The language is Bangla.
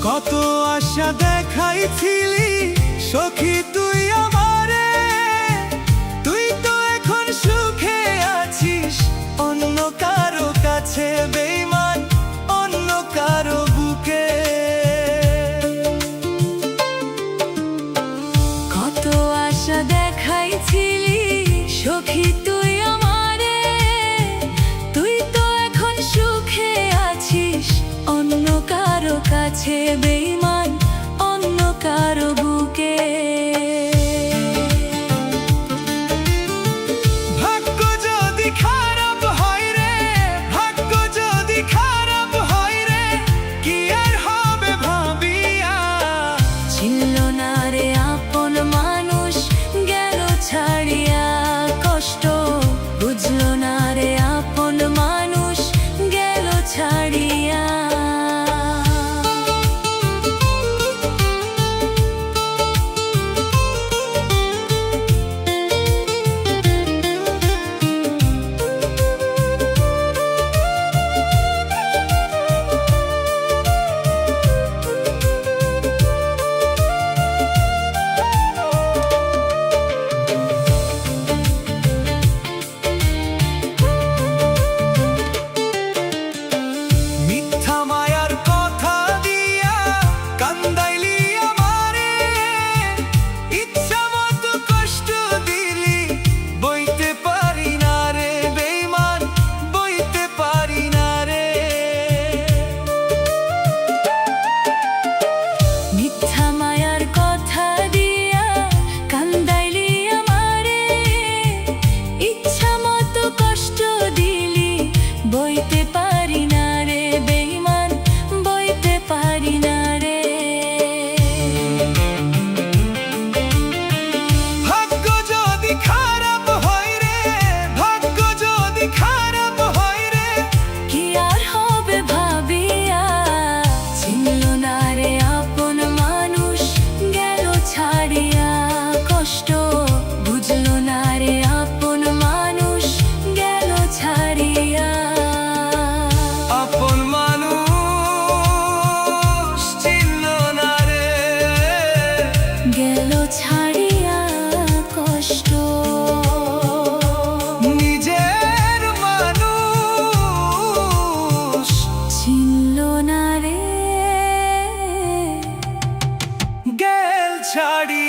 কত আশা দেখাইছিলি সখী তুই আমারে, তুই তো এখন সুখে আছিস অন্য কারো কাছে, বেঈমান অন্য কারো বুকে। কত আশা দেখাইছিলি সখী তুই আমারে, তুই তো এখন সুখে আছিস অন্য কারো কাছে, বেঈমান অন্য কারো বুকে। ভাগ্য যদি খারাপ হয় রে, ভাগ্য যদি খারাপ হয় রে, কি আর হবে ভাবিয়া। ছিল না রে আপন মানুষ গেল ছাড়িয়া, কষ্ট বুঝলো না রে আপন মানুষ গেল ছাড়িয়া। ছাড়ি